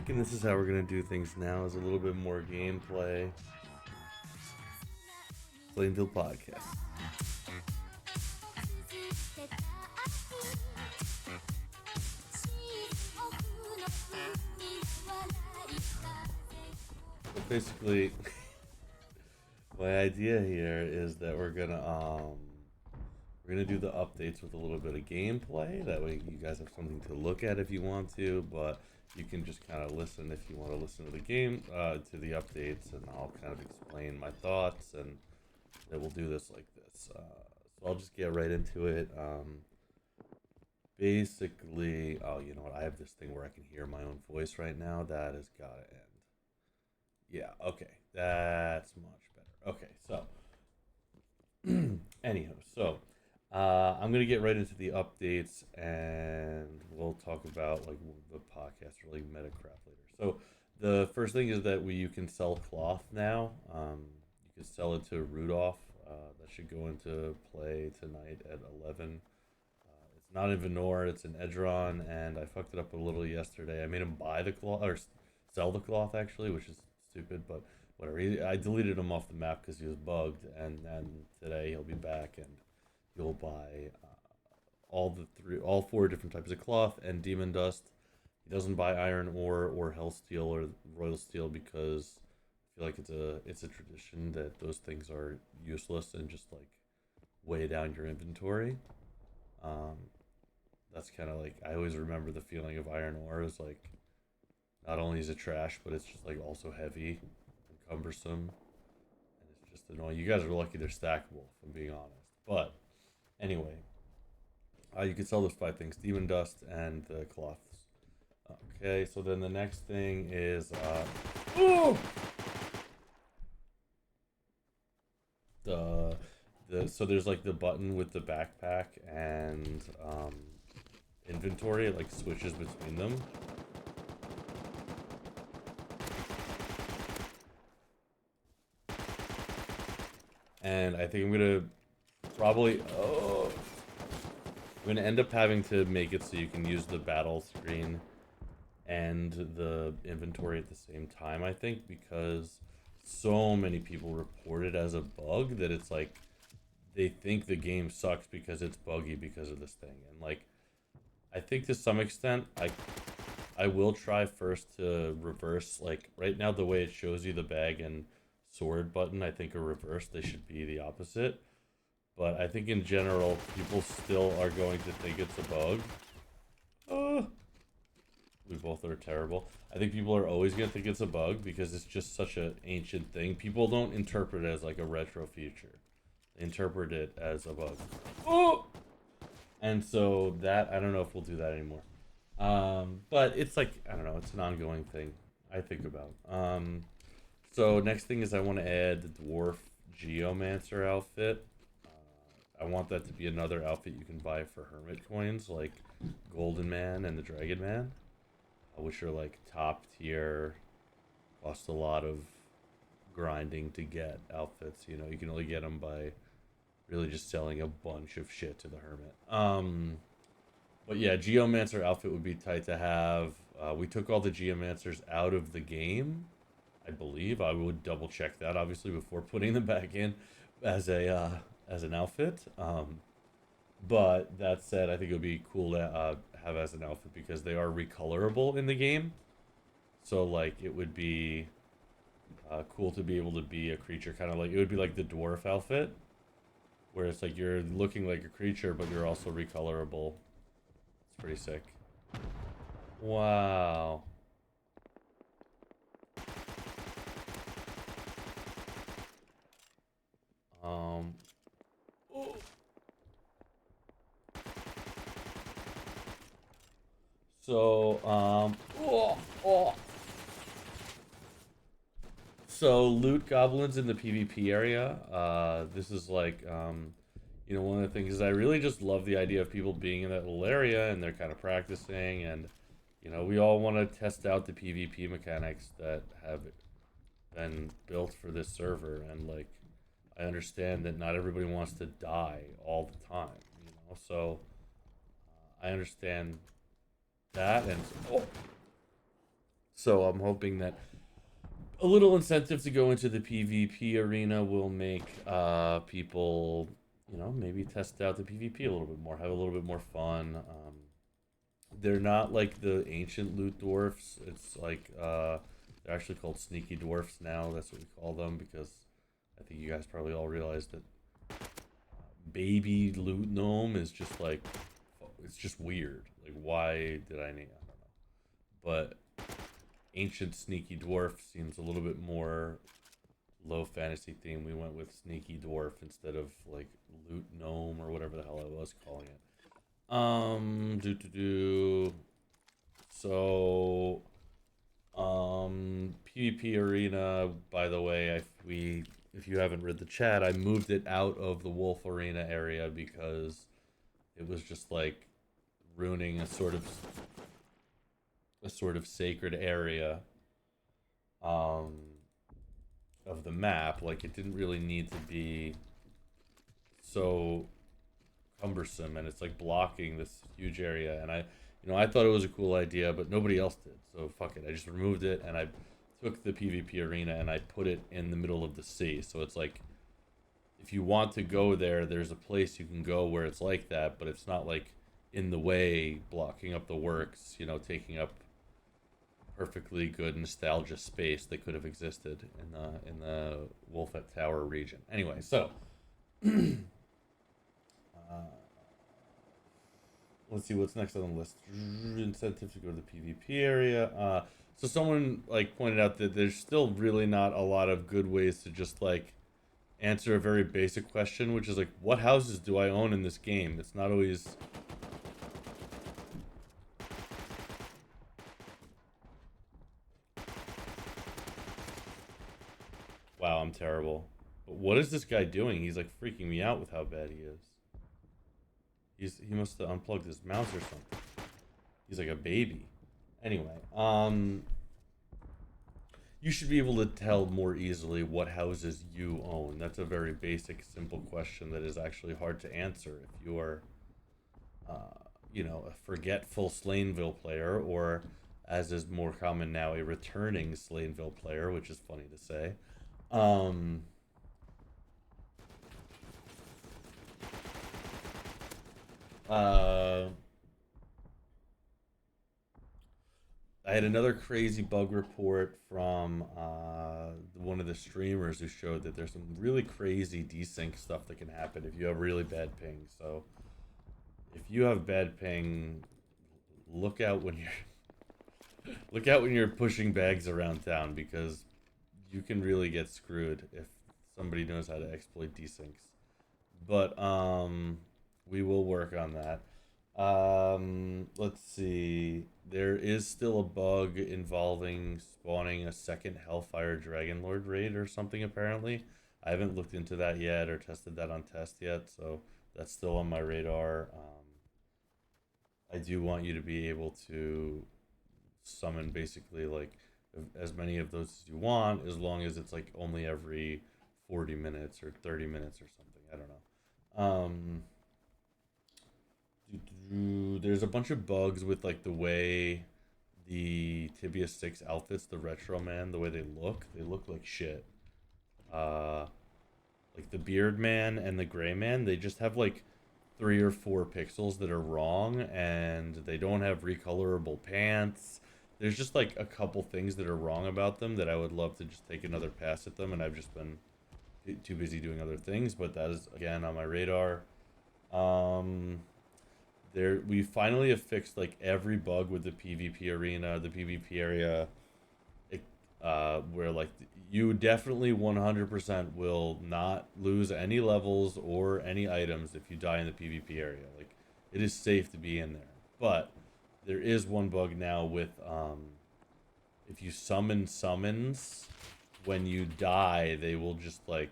Thinking this is how we're gonna do things now is a little bit more gameplay. SLAYNVILLE podcast. So basically, my idea here is that we're gonna do the updates with a little bit of gameplay. That way, you guys have something to look at if you want to, but you can just kind of listen if you want to listen to the game, to the updates, and I'll kind of explain my thoughts, and that we'll do this like this. So I'll just get right into it. Basically, oh, you know what? I have this thing where I can hear my own voice right now. That has got to end. Yeah, okay, that's much better. Okay, so anyhow, so I'm gonna get right into the updates, and we'll talk about like the podcast really meta crap later. So the first thing is that you can sell cloth now. You can sell it to Rudolph. That should go into play tonight at 11. It's not in Venor, it's in Edron, and I fucked it up a little yesterday. I made him buy the cloth or sell the cloth actually, which is stupid, but whatever. I deleted him off the map because he was bugged, and then today he'll be back and you'll buy all four different types of cloth and demon dust. He doesn't buy iron ore or hell steel or royal steel because I feel like it's a tradition that those things are useless and just like weigh down your inventory. Um, that's kind of like I always remember the feeling of iron ore is like not only is it trash, but it's just like also heavy and cumbersome, and it's just annoying. You guys are lucky they're stackable, if I'm being honest. But anyway, you can sell those five things: demon dust and the cloths. Okay, so then the next thing is oh, the so there's like the button with the backpack and inventory. It like switches between them. And I think I'm gonna probably I'm gonna end up having to make it so you can use the battle screen and the inventory at the same time. I think because so many people report it as a bug that it's like they think the game sucks because it's buggy because of this thing. And like I think to some extent I will try first to reverse, like right now the way it shows you the bag and sword button I think are reversed. They should be the opposite. But I think in general people still are going to think it's a bug. Uh, we both are terrible. I think people are always going to think it's a bug because it's just such an ancient thing. People don't interpret it as like a retro feature. They interpret it as a bug. Oh! And so that I don't know if we'll do that anymore. But it's like I don't know. It's an ongoing thing I think about. So next thing is I want to add the dwarf geomancer outfit. I want that to be another outfit you can buy for hermit coins, like Golden Man and the Dragon Man, which are like top tier, cost a lot of grinding to get outfits. You know, you can only get them by really just selling a bunch of shit to the hermit. But yeah, Geomancer outfit would be tight to have. We took all the Geomancers out of the game, I believe. I would double check that obviously before putting them back in as an outfit. But that said, I think it would be cool to have as an outfit because they are recolorable in the game. So like it would be cool to be able to be a creature, kind of like it would be like the dwarf outfit, where it's like you're looking like a creature, but you're also recolorable. It's pretty sick. Wow. Um. Oh. So Oh, oh. So loot goblins in the PvP area. This is like you know, one of the things is I really just love the idea of people being in that little area and they're kind of practicing, and you know we all want to test out the PvP mechanics that have been built for this server, and like I understand that not everybody wants to die all the time, you know. So I, I understand that, and oh, So I'm hoping that a little incentive to go into the PvP arena will make people, maybe test out the PvP a little bit more, have a little bit more fun. They're not like the ancient loot dwarfs. It's like they're actually called sneaky dwarfs now. That's what we call them because I think you guys probably all realized that baby loot gnome is just like it's just weird. Like why did I name? I don't know. But ancient sneaky dwarf seems a little bit more low fantasy theme. We went with sneaky dwarf instead of like loot gnome or whatever the hell I was calling it. Do to do. So, PvP arena. By the way, if you haven't read the chat, I moved it out of the Wolf Arena area because it was just like ruining a sort of sacred area um of the map. Like it didn't really need to be so cumbersome, and it's like blocking this huge area. And I thought it was a cool idea, but nobody else did. So fuck it. I just removed it, and I took the PvP arena and I put it in the middle of the sea. So it's like if you want to go there, there's a place you can go where it's like that, but it's not like in the way, blocking up the works, taking up perfectly good nostalgia space that could have existed in the Wolfette Tower region. Anyway, so let's see what's next on the list. Incentive to go to the PvP area. So someone like pointed out that there's still really not a lot of good ways to just like answer a very basic question, which is like, what houses do I own in this game? It's not always. Wow, I'm terrible. But what is this guy doing? He's like freaking me out with how bad he is. He must have unplugged his mouse or something. He's like a baby. Anyway, you should be able to tell more easily what houses you own. That's a very basic, simple question that is actually hard to answer if you are, a forgetful Slaynville player, or, as is more common now, a returning Slaynville player, which is funny to say. Um, uh, I had another crazy bug report from one of the streamers who showed that there's some really crazy desync stuff that can happen if you have really bad ping. So if you have bad ping, look out when you're pushing bags around town because you can really get screwed if somebody knows how to exploit desyncs. But we will work on that. Let's see. There is still a bug involving spawning a second Hellfire Dragonlord raid or something, apparently. I haven't looked into that yet or tested that on test yet, so that's still on my radar. I do want you to be able to summon basically like as many of those as you want, as long as it's like only every 40 minutes or 30 minutes or something. I don't know. There's a bunch of bugs with like the way the Tibia 6 outfits, the retro man, the way they look like shit. Uh, like the beard man and the gray man, they just have like 3 or 4 pixels that are wrong, and they don't have recolorable pants. There's just like a couple things that are wrong about them that I would love to just take another pass at them, and I've just been too busy doing other things. But that is again on my radar. Um, we finally have fixed like every bug with the PvP arena, the PvP area, where like you definitely 100% will not lose any levels or any items if you die in the PvP area. Like it is safe to be in there. But there is one bug now with if you summon summons, when you die, they will just like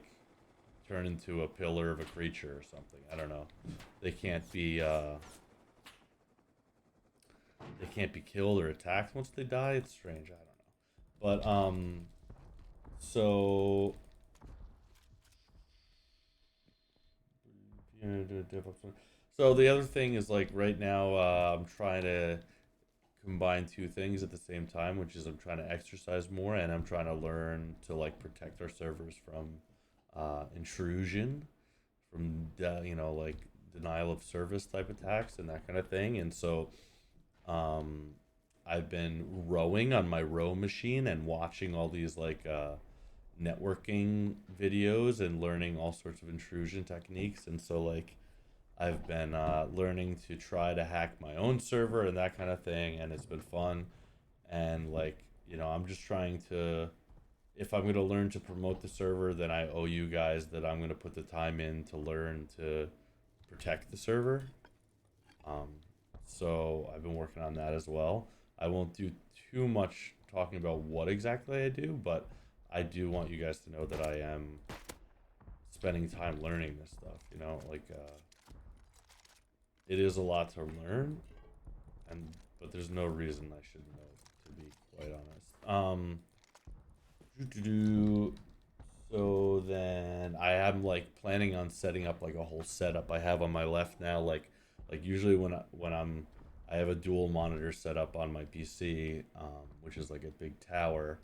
turn into a pillar of a creature or something. I don't know. They can't be they can't be killed or attacked once they die. It's strange. I don't know. But so so the other thing is like right now I'm trying to combine two things at the same time, which is I'm trying to exercise more and I'm trying to learn to like protect our servers from intrusion, from like denial of service type attacks and that kind of thing. And so um, I've been rowing on my row machine and watching all these like networking videos and learning all sorts of intrusion techniques. And so like I've been learning to try to hack my own server and that kind of thing, and it's been fun. And like, I'm just trying to, if I'm gonna learn to promote the server, then I owe you guys that I'm gonna put the time in to learn to protect the server. Um, so I've been working on that as well. I won't do too much talking about what exactly I do, but I do want you guys to know that I am spending time learning this stuff. Like it is a lot to learn, but there's no reason I should know, to be quite honest. So then I am like planning on setting up like a whole setup I have on my left now. Like usually I have a dual monitor set up on my PC, which is like a big tower.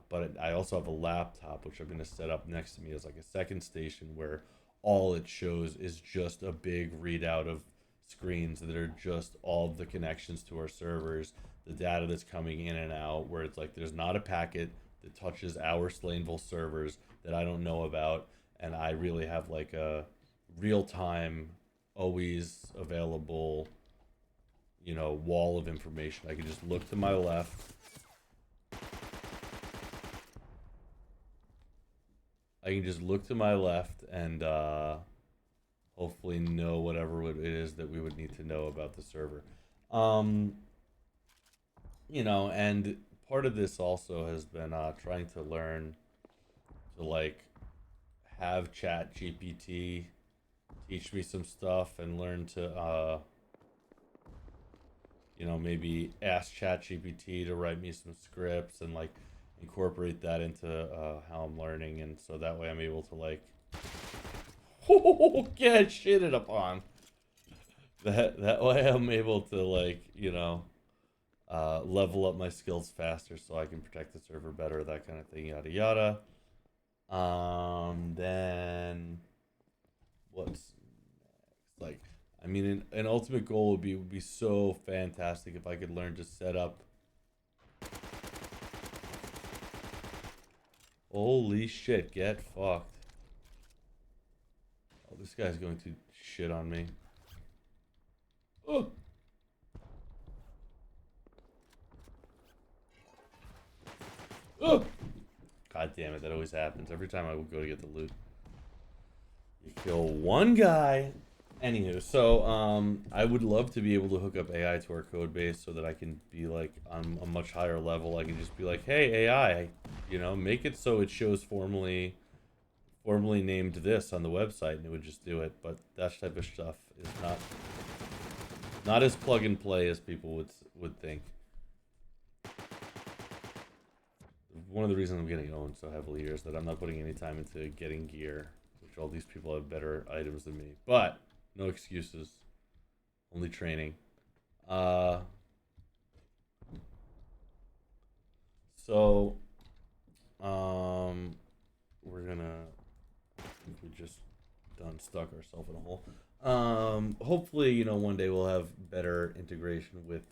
But I also have a laptop which I'm going to set up next to me as like a second station where all it shows is just a big readout of screens that are just all the connections to our servers, the data that's coming in and out, where it's like there's not a packet that touches our Slaynville servers that I don't know about, and I really have like a real time, always available, wall of information. I can just look to my left. I can just look to my left and hopefully know whatever it is that we would need to know about the server. Um, and part of this also has been trying to learn to like have Chat GPT teach me some stuff and learn to maybe ask Chat GPT to write me some scripts and like incorporate that into how I'm learning, and so that way I'm able to like get shitted upon. That way I'm able to like level up my skills faster so I can protect the server better, that kind of thing, yada yada. Then what's next? Like, I mean, an ultimate goal would be so fantastic if I could learn to set up. Holy shit, get fucked. Oh, this guy's going to shit on me. Oh! Oh! God damn it, that always happens. Every time I would go to get the loot. You kill one guy. Anywho, so I would love to be able to hook up AI to our code base so that I can be like on a much higher level. I can just be like, hey AI, make it so it shows formally named this on the website, and it would just do it. But that type of stuff is not as plug and play as people would think. One of the reasons I'm getting owned so heavily here is that I'm not putting any time into getting gear, which all these people have better items than me. But no excuses, only training. So we're gonna, I think we just done stuck ourselves in a hole. Hopefully, one day we'll have better integration with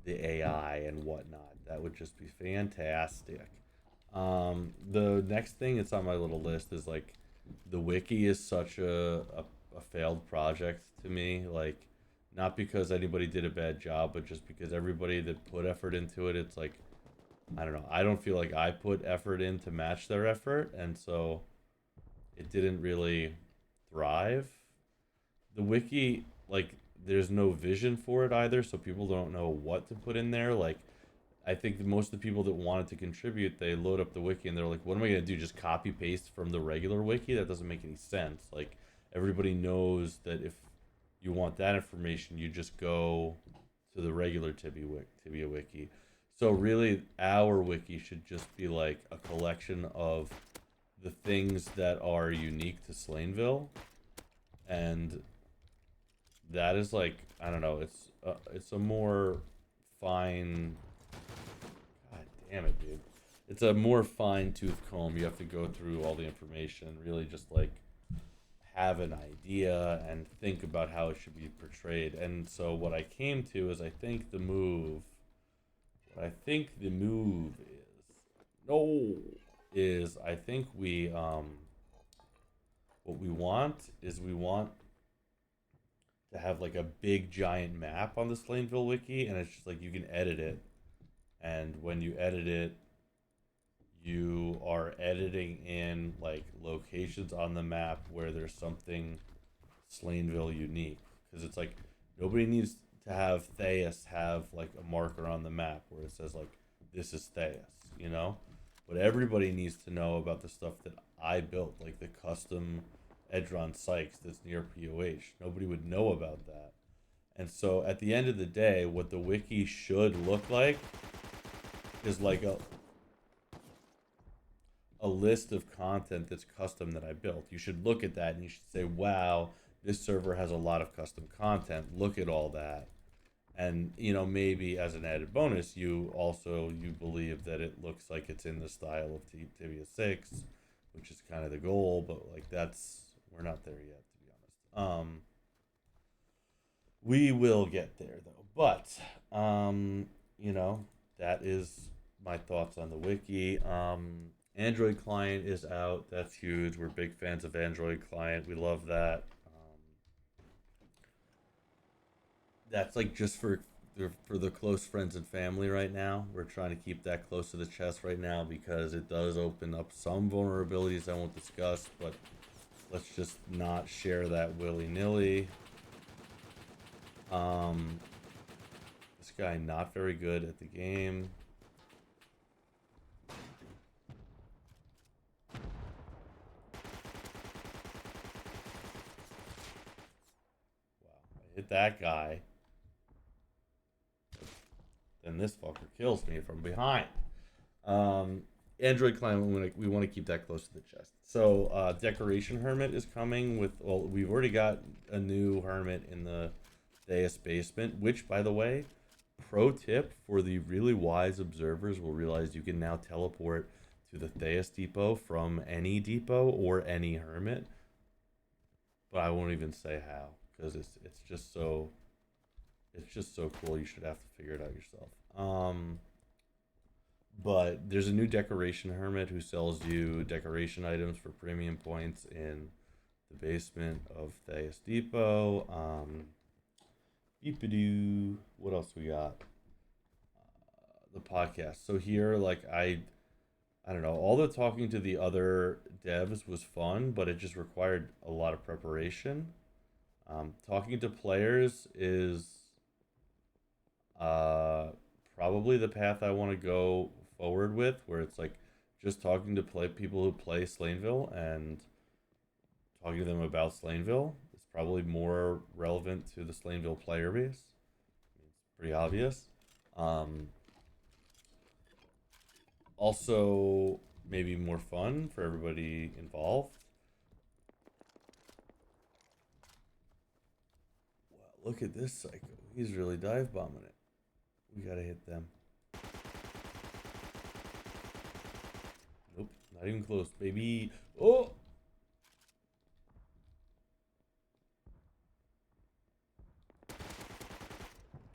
the AI and whatnot. That would just be fantastic. The next thing that's on my little list is like the wiki is such a failed project to me. Like, not because anybody did a bad job, but just because everybody that put effort into it, it's like, I don't know. I don't feel like I put effort in to match their effort, and so it didn't really thrive. The wiki, like, there's no vision for it either, so people don't know what to put in there. Like, I think that most of the people that wanted to contribute, they load up the wiki and they're like, what am I going to do? Just copy paste from the regular wiki? That doesn't make any sense. Like, everybody knows that if you want that information, you just go to the regular Tibia wiki. So really, our wiki should just be like a collection of the things that are unique to Slaynville, and that is like, I don't know, it's a more fine. God damn it, dude. It's a more fine tooth comb. You have to go through all the information, really just like have an idea and think about how it should be portrayed. And so what I came to is what I think the move is no is I think we what we want is we want to have like a big giant map on the Slaynville wiki, and it's just like you can edit it, and when you edit it, you are editing in like locations on the map where there's something Slaynville unique, because it's like nobody needs to have Theus have like a marker on the map where it says like this is Theus, you know, but everybody needs to know about the stuff that I built, like the custom Edron Sykes that's near POH. Nobody would know about that. And so at the end of the day, what the wiki should look like is like a list of content that's custom that I built. You should look at that and you should say, wow, this server has a lot of custom content. Look at all that. And maybe as an added bonus, you believe that it looks like it's in the style of Tibia 6, which is kind of the goal, but like we're not there yet, to be honest. We will get there though. But that is my thoughts on the wiki. Android client is out. That's huge. We're big fans of Android client. We love that. That's like just for the close friends and family right now. We're trying to keep that close to the chest right now because it does open up some vulnerabilities I won't discuss, but let's just not share that willy-nilly. This guy not very good at the game. Wow, I hit that guy. Then this fucker kills me from behind. Android client, we want to keep that close to the chest. So Decoration Hermit is coming with, well, we've already got a new Hermit in the Theus basement, which, by the way, pro tip for the really wise observers will realize you can now teleport to the Theus depot from any depot or any Hermit. But I won't even say how, because it's just so cool. You should have to figure it out yourself. But there's a new Decoration Hermit who sells you decoration items for premium points in the basement of Theus Depot. Beepadoo. What else we got? The podcast. So here, like I don't know. All the talking to the other devs was fun, but it just required a lot of preparation. Talking to players is probably the path I want to go forward with, where it's like just talking to people who play Slaynville and talking to them about Slaynville. It's probably more relevant to the Slaynville player base. It's pretty obvious. Also, maybe more fun for everybody involved. Wow, look at this psycho. He's really dive bombing it. We gotta hit them. Nope, not even close, baby. Oh!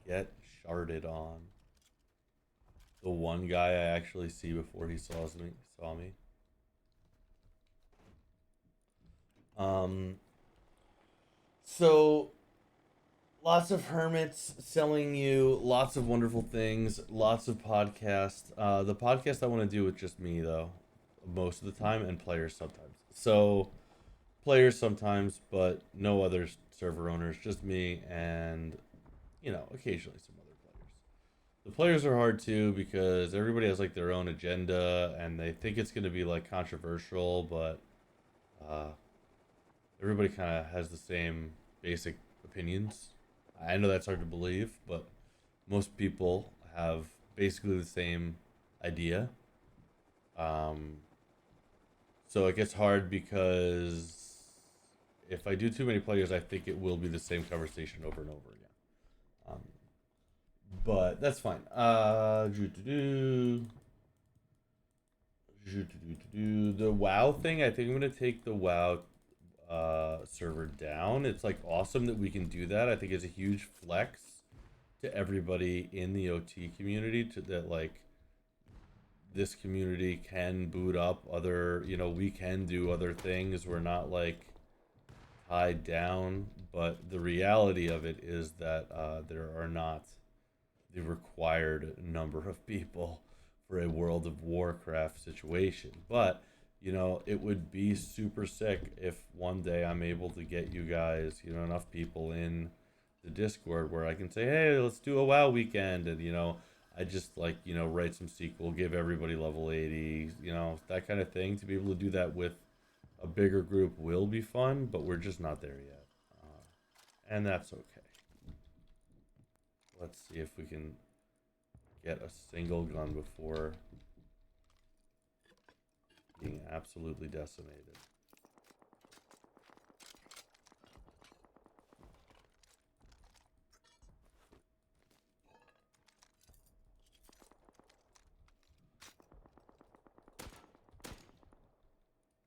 Get sharded on. The one guy I actually see before he saw me. So lots of hermits selling you lots of wonderful things, lots of podcasts. The podcast I want to do with just me though, most of the time, and players sometimes. So players sometimes, but no other server owners, just me and occasionally some other players. The players are hard too because everybody has like their own agenda and they think it's going to be like controversial, but uh, everybody kind of has the same basic opinions. I know that's hard to believe, but most people have basically the same idea. Um, so it gets hard because if I do too many players, I think it will be the same conversation over and over again. Um, but that's fine. The WoW thing, I think I'm gonna take the WoW server down. It's like awesome that we can do that. I think it's a huge flex to everybody in the OT community to that like this community can boot up other, we can do other things. We're not like tied down, but the reality of it is that there are not the required number of people for a World of Warcraft situation. But, it would be super sick if one day I'm able to get you guys, enough people in the Discord where I can say, hey, let's do a WoW weekend. And, I just like, write some SQL, give everybody level 80, that kind of thing. To be able to do that with a bigger group will be fun, but we're just not there yet. And that's okay. Let's see if we can get a single gun before being absolutely decimated.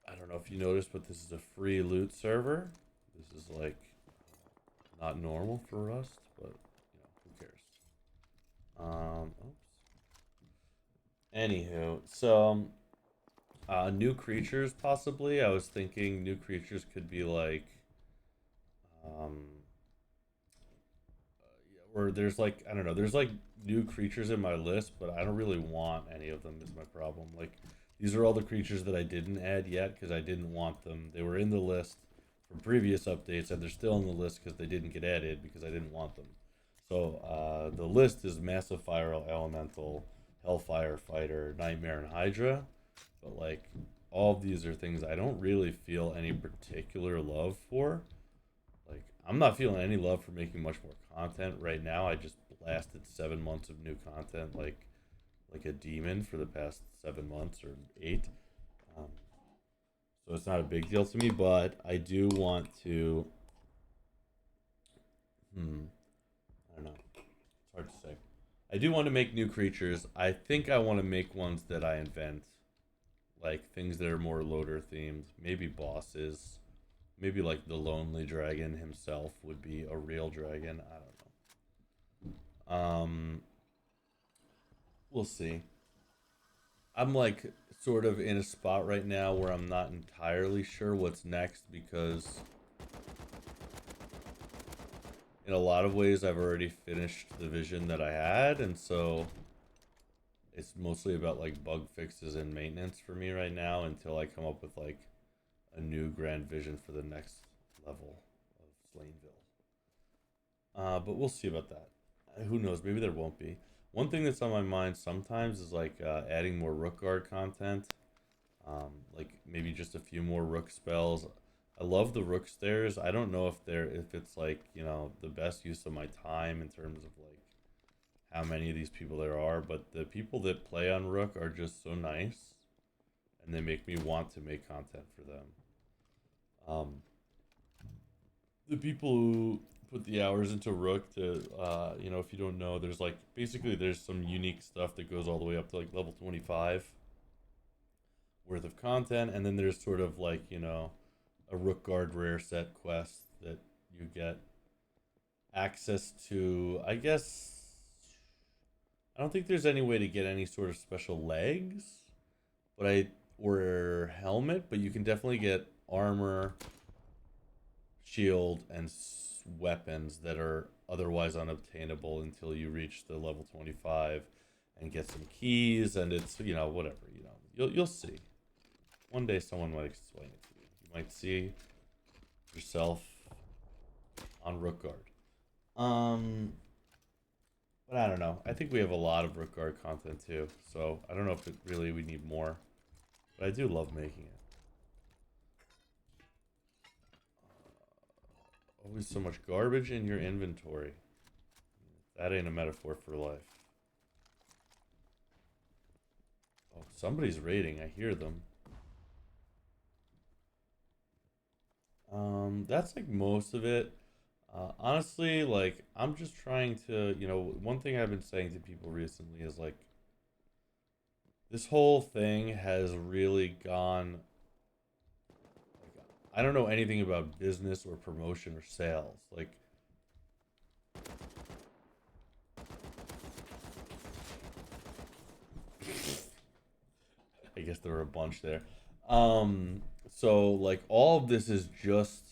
I don't know if you noticed, but this is a free loot server. This is like not normal for Rust, but who cares? Oops. Anywho, so new creatures possibly. I was thinking new creatures could be like, um, or there's like I don't know. There's like new creatures in my list, but I don't really want any of them. Is my problem. Like these are all the creatures that I didn't add yet because I didn't want them. They were in the list from previous updates, and they're still in the list because they didn't get added because I didn't want them. So the list is Massive Fire Elemental, Hellfire Fighter, Nightmare, and Hydra. But like all of these are things I don't really feel any particular love for. Like I'm not feeling any love for making much more content right now. I just blasted 7 months of new content like a demon for the past 7 months or 8. Um, so it's not a big deal to me, but I do want to. I don't know. It's hard to say. I do want to make new creatures. I think I want to make ones that I invent, like things that are more loader themed. Maybe bosses. Maybe like the Lonely Dragon himself would be a real dragon. I don't know. We'll see. I'm like sort of in a spot right now where I'm not entirely sure what's next because in a lot of ways I've already finished the vision that I had, and so it's mostly about like bug fixes and maintenance for me right now until I come up with like a new grand vision for the next level of Slaynville. But we'll see about that. Who knows? Maybe there won't be. One thing that's on my mind sometimes is like adding more Rook Guard content. Like maybe just a few more Rook spells. I love the Rook stairs. I don't know if it's like the best use of my time in terms of like how many of these people there are, but the people that play on Rook are just so nice, and they make me want to make content for them. Um, the people who put the hours into Rook to, if you don't know, there's like basically there's some unique stuff that goes all the way up to like level 25 worth of content, and then there's sort of like a Rook Guard rare set quest that you get access to. I guess I don't think there's any way to get any sort of special legs, but or helmet, but you can definitely get armor, shield, and weapons that are otherwise unobtainable until you reach the level 25 and get some keys. And it's whatever you'll see. One day someone might explain it to you. You might see yourself on Rook Guard. But I don't know. I think we have a lot of Rook Guard content too, so I don't know if we need more. But I do love making it. Always so much garbage in your inventory. That ain't a metaphor for life. Oh, somebody's raiding. I hear them. That's like most of it. Honestly, like I'm just trying to, one thing I've been saying to people recently is like this whole thing has really gone like I don't know anything about business or promotion or sales. Like I guess there were a bunch there. So like all of this is just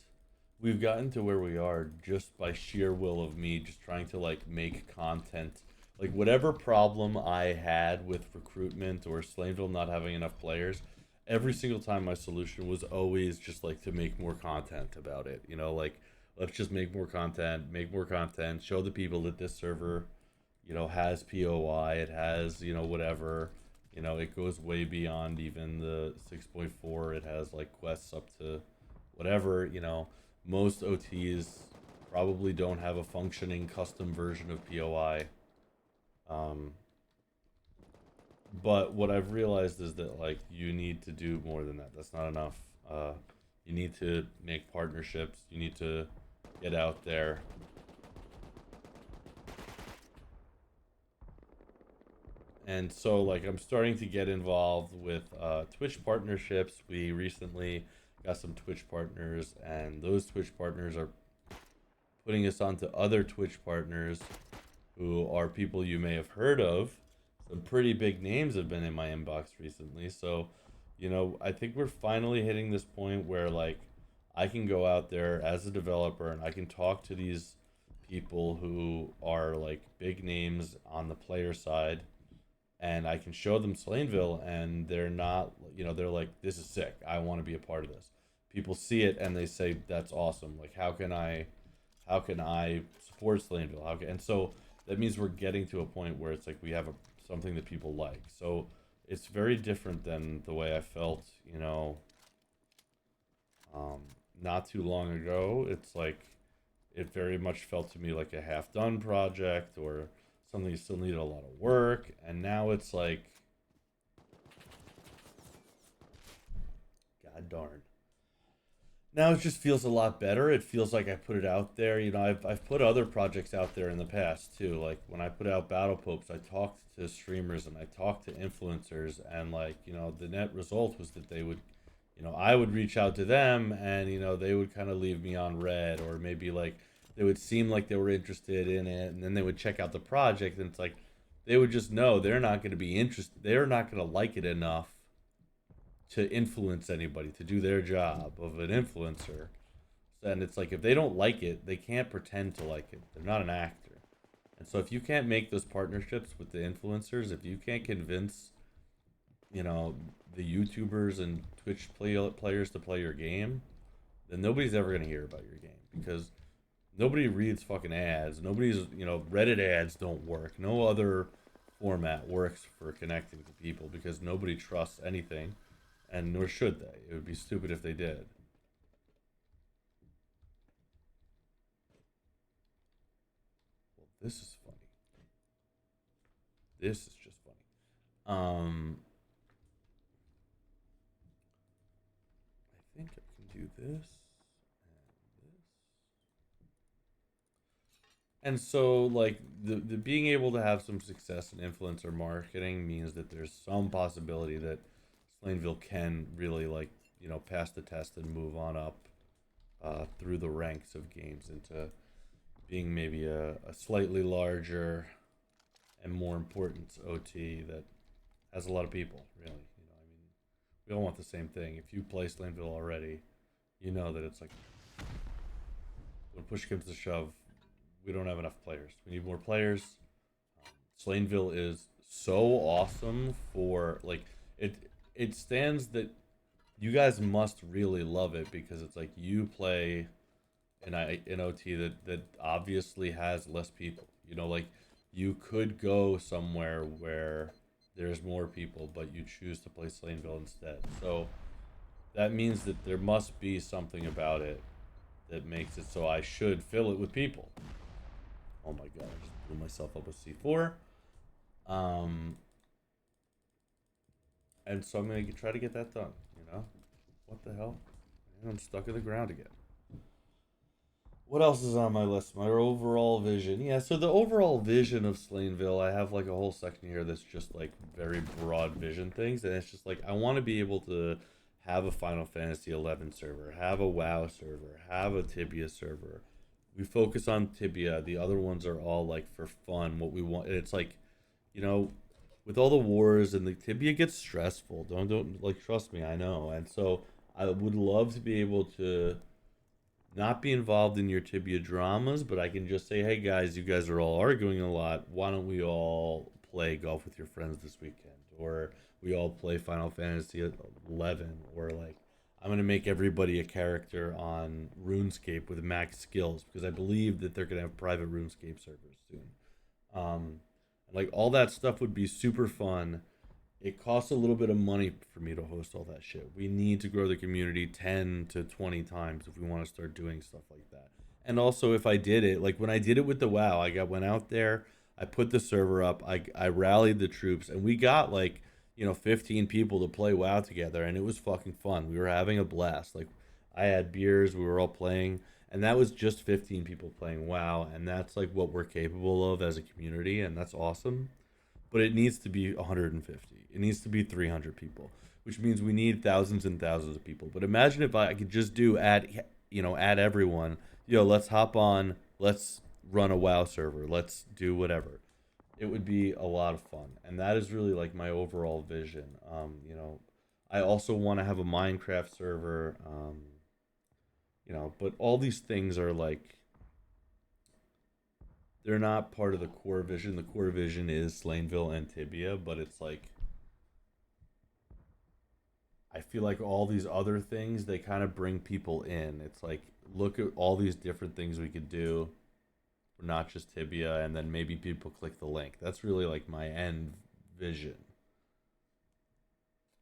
we've gotten to where we are just by sheer will of me just trying to like make content. Like whatever problem I had with recruitment or Slaneville not having enough players, every single time my solution was always just like to make more content about it. Like let's just make more content, show the people that this server, has POI, it has, whatever. It goes way beyond even the 6.4. It has like quests up to whatever. Most OTs probably don't have a functioning custom version of POI. Um, but what I've realized is that like you need to do more than that. That's not enough. You need to make partnerships. You need to get out there. And so like I'm starting to get involved with Twitch partnerships. We recently got some Twitch partners, and those Twitch partners are putting us onto other Twitch partners who are people you may have heard of. Some pretty big names have been in my inbox recently. So, I think we're finally hitting this point where like I can go out there as a developer and I can talk to these people who are like big names on the player side, and I can show them Slaneville, and they're not, they're like, this is sick. I want to be a part of this. People see it and they say, that's awesome. Like, how can I support Slaneville? And so that means we're getting to a point where it's like we have something that people like. So it's very different than the way I felt, um, not too long ago. It's like it very much felt to me like a half done project or something that still needed a lot of work. And now it's like, God darn. Now it just feels a lot better. It feels like I put it out there. I've put other projects out there in the past too. Like when I put out Battle Popes, I talked to streamers and I talked to influencers, and like, the net result was that they would, I would reach out to them, and they would kind of leave me on red, or maybe like they would seem like they were interested in it, and then they would check out the project, and it's like they would just know they're not going to be interested. They're not going to like it enough to influence anybody, to do their job of an influencer. And it's like if they don't like it, they can't pretend to like it. They're not an actor. And so if you can't make those partnerships with the influencers, if you can't convince, you know, the YouTubers and players to play your game, then nobody's ever going to hear about your game, because nobody reads fucking ads. Nobody's, Reddit ads don't work. No other format works for connecting to people because nobody trusts anything, and nor should they. It would be stupid if they did. Well, this is funny. This is just funny. I think I can do this and this. And so, like the being able to have some success in influencer marketing means that there's some possibility that Slaneville can really like pass the test and move on up through the ranks of games into being maybe a slightly larger and more important OT that has a lot of people. Really, I mean, we all want the same thing. If you play Slaneville already, you know that it's like when push comes to shove, we don't have enough players. We need more players. Slaneville is so awesome for like it. It stands that you guys must really love it because it's like you play an OT that obviously has less people. Like you could go somewhere where there's more people, but you choose to play Slaneville instead. So that means that there must be something about it that makes it so I should fill it with people. Oh my god, I just blew myself up with C4. Um, and so I'm gonna try to get that done. What the hell? I'm stuck in the ground again. What else is on my list? My overall vision. Yeah, so the overall vision of Slaynville, I have like a whole section here that's just like very broad vision things, and it's just like I want to be able to have a Final Fantasy 11 server, have a WoW server, have a Tibia server. We focus on Tibia. The other ones are all like for fun. What we want, it's like, you know, with all the wars and the Tibia gets stressful. Don't like trust me, I know. And so I would love to be able to not be involved in your Tibia dramas, but I can just say, hey guys, you guys are all arguing a lot. Why don't we all play golf with your friends this weekend? Or we all play Final Fantasy 11? Or like, I'm going to make everybody a character on RuneScape with max skills because I believe that they're going to have private RuneScape servers soon. Like, all that stuff would be super fun. It costs a little bit of money for me to host all that shit. We need to grow the community 10 to 20 times if we want to start doing stuff like that. And also, if I did it, like when I did it with the WoW, went out there, I put the server up, I rallied the troops, and we got like, 15 people to play WoW together, and it was fucking fun. We were having a blast. Like, I had beers, we were all playing, and that was just 15 people playing WoW, and that's like what we're capable of as a community, and that's awesome, but it needs to be 150. It needs to be 300 people, which means we need thousands and thousands of people. But imagine if I could just do add everyone. Let's hop on. Let's run a WoW server. Let's do whatever. It would be a lot of fun, and that is really like my overall vision. I also want to have a Minecraft server. But all these things are like they're not part of the core vision. The core vision is Slaynville and Tibia, but it's like I feel like all these other things they kind of bring people in. It's like look at all these different things we could do, not just Tibia, and then maybe people click the link. That's really like my end vision.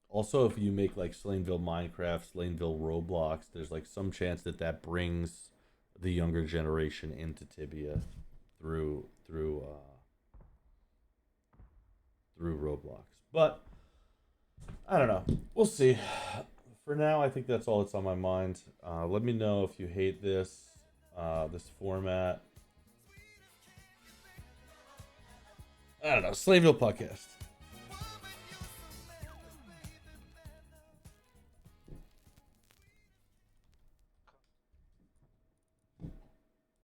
Also, if you make like Slaynville Minecraft, Slaynville Roblox, there's like some chance that that brings the younger generation into Tibia through Roblox. But I don't know. We'll see. For now, I think that's all that's on my mind. Let me know if you hate this format. I don't know. Slaveville podcast.